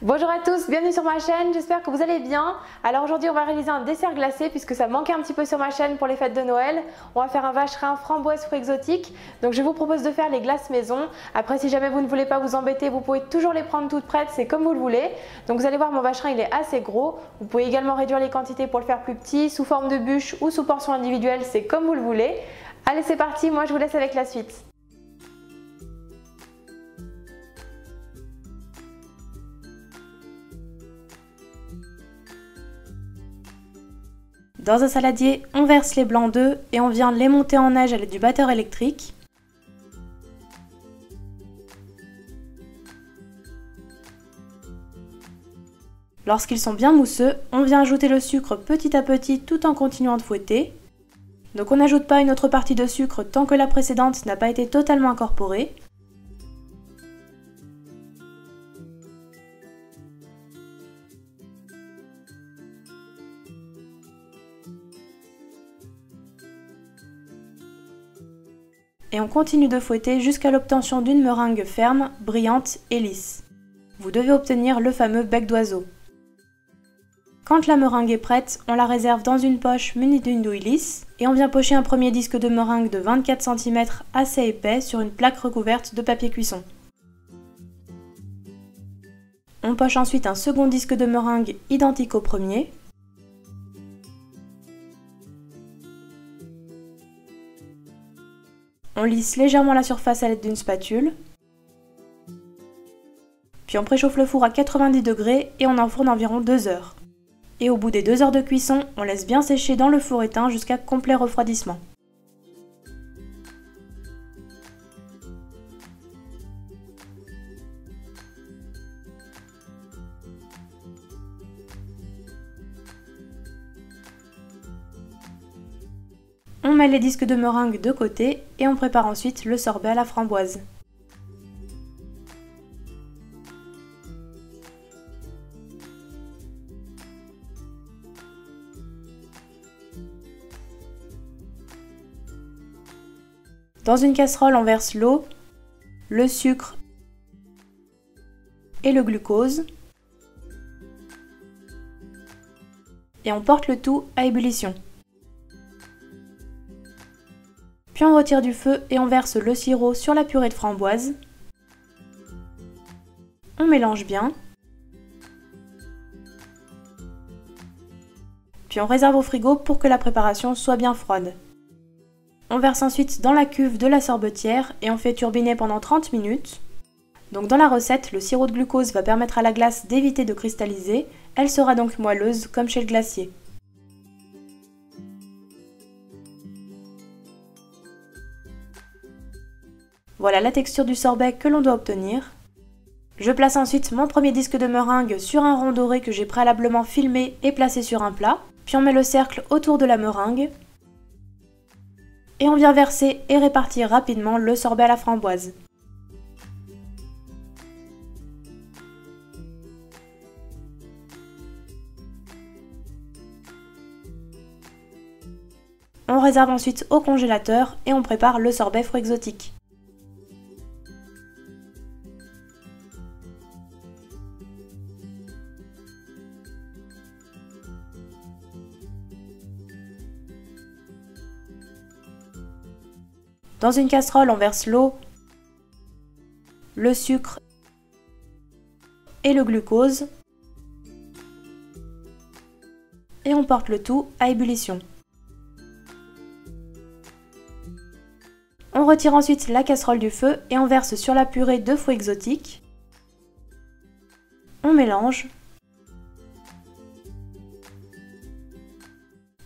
Bonjour à tous, bienvenue sur ma chaîne, j'espère que vous allez bien. Alors aujourd'hui on va réaliser un dessert glacé puisque ça manquait un petit peu sur ma chaîne pour les fêtes de Noël. On va faire un vacherin framboise fruits exotiques. Donc je vous propose de faire les glaces maison. Après si jamais vous ne voulez pas vous embêter, vous pouvez toujours les prendre toutes prêtes, c'est comme vous le voulez. Donc vous allez voir, mon vacherin il est assez gros. Vous pouvez également réduire les quantités pour le faire plus petit, sous forme de bûche ou sous portion individuelle, c'est comme vous le voulez. Allez c'est parti, moi je vous laisse avec la suite. Dans un saladier, on verse les blancs d'œufs et on vient les monter en neige à l'aide du batteur électrique. Lorsqu'ils sont bien mousseux, on vient ajouter le sucre petit à petit tout en continuant de fouetter. Donc on n'ajoute pas une autre partie de sucre tant que la précédente n'a pas été totalement incorporée. Et on continue de fouetter jusqu'à l'obtention d'une meringue ferme, brillante et lisse. Vous devez obtenir le fameux bec d'oiseau. Quand la meringue est prête, on la réserve dans une poche munie d'une douille lisse et on vient pocher un premier disque de meringue de 24 cm assez épais sur une plaque recouverte de papier cuisson. On poche ensuite un second disque de meringue identique au premier. On lisse légèrement la surface à l'aide d'une spatule. Puis on préchauffe le four à 90 degrés et on enfourne environ 2 heures. Et au bout des 2 heures de cuisson, on laisse bien sécher dans le four éteint jusqu'à complet refroidissement. On met les disques de meringue de côté et on prépare ensuite le sorbet à la framboise. Dans une casserole, on verse l'eau, le sucre et le glucose et on porte le tout à ébullition. Puis on retire du feu et on verse le sirop sur la purée de framboise. On mélange bien. Puis on réserve au frigo pour que la préparation soit bien froide. On verse ensuite dans la cuve de la sorbetière et on fait turbiner pendant 30 minutes. Donc dans la recette, le sirop de glucose va permettre à la glace d'éviter de cristalliser. Elle sera donc moelleuse comme chez le glacier. Voilà la texture du sorbet que l'on doit obtenir. Je place ensuite mon premier disque de meringue sur un rond doré que j'ai préalablement filmé et placé sur un plat. Puis on met le cercle autour de la meringue. Et on vient verser et répartir rapidement le sorbet à la framboise. On réserve ensuite au congélateur et on prépare le sorbet fruits exotiques. Dans une casserole, on verse l'eau, le sucre et le glucose et on porte le tout à ébullition. On retire ensuite la casserole du feu et on verse sur la purée de fruits exotiques. On mélange.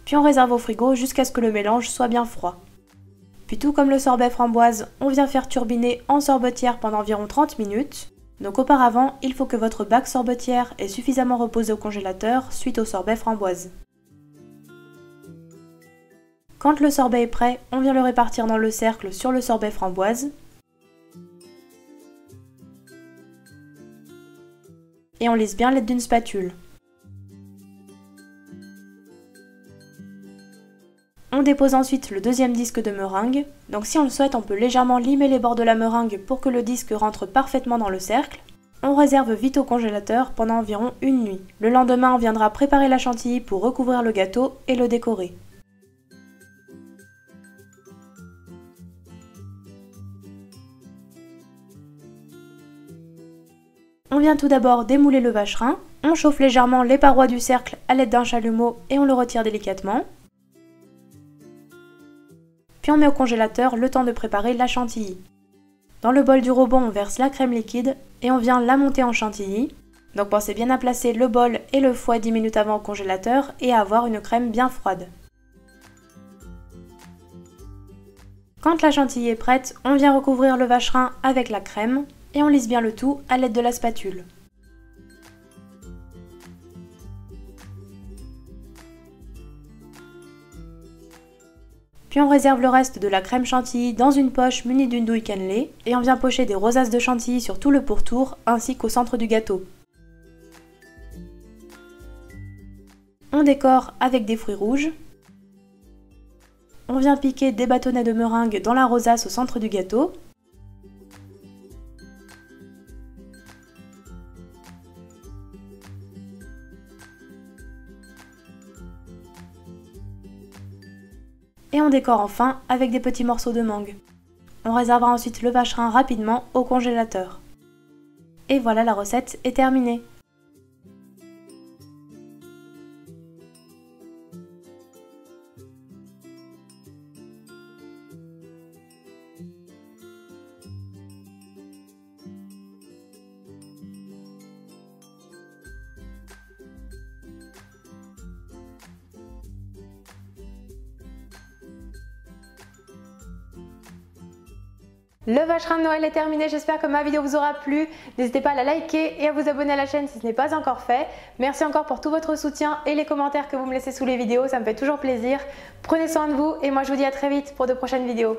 Puis on réserve au frigo jusqu'à ce que le mélange soit bien froid. Puis tout comme le sorbet framboise, on vient faire turbiner en sorbetière pendant environ 30 minutes. Donc auparavant, il faut que votre bac sorbetière ait suffisamment reposé au congélateur suite au sorbet framboise. Quand le sorbet est prêt, on vient le répartir dans le cercle sur le sorbet framboise. Et on lisse bien l'aide d'une spatule. On dépose ensuite le deuxième disque de meringue. Donc si on le souhaite, on peut légèrement limer les bords de la meringue pour que le disque rentre parfaitement dans le cercle. On réserve vite au congélateur pendant environ une nuit. Le lendemain, on viendra préparer la chantilly pour recouvrir le gâteau et le décorer. On vient tout d'abord démouler le vacherin, on chauffe légèrement les parois du cercle à l'aide d'un chalumeau et on le retire délicatement. Puis on met au congélateur le temps de préparer la chantilly. Dans le bol du rebond, on verse la crème liquide et on vient la monter en chantilly. Donc pensez bien à placer le bol et le fouet 10 minutes avant au congélateur et à avoir une crème bien froide. Quand la chantilly est prête, on vient recouvrir le vacherin avec la crème et on lisse bien le tout à l'aide de la spatule. Puis on réserve le reste de la crème chantilly dans une poche munie d'une douille cannelée et on vient pocher des rosaces de chantilly sur tout le pourtour ainsi qu'au centre du gâteau. On décore avec des fruits rouges. On vient piquer des bâtonnets de meringue dans la rosace au centre du gâteau. Et on décore enfin avec des petits morceaux de mangue. On réservera ensuite le vacherin rapidement au congélateur. Et voilà, la recette est terminée. Le vacherin de Noël est terminé, j'espère que ma vidéo vous aura plu. N'hésitez pas à la liker et à vous abonner à la chaîne si ce n'est pas encore fait. Merci encore pour tout votre soutien et les commentaires que vous me laissez sous les vidéos, ça me fait toujours plaisir. Prenez soin de vous et moi je vous dis à très vite pour de prochaines vidéos.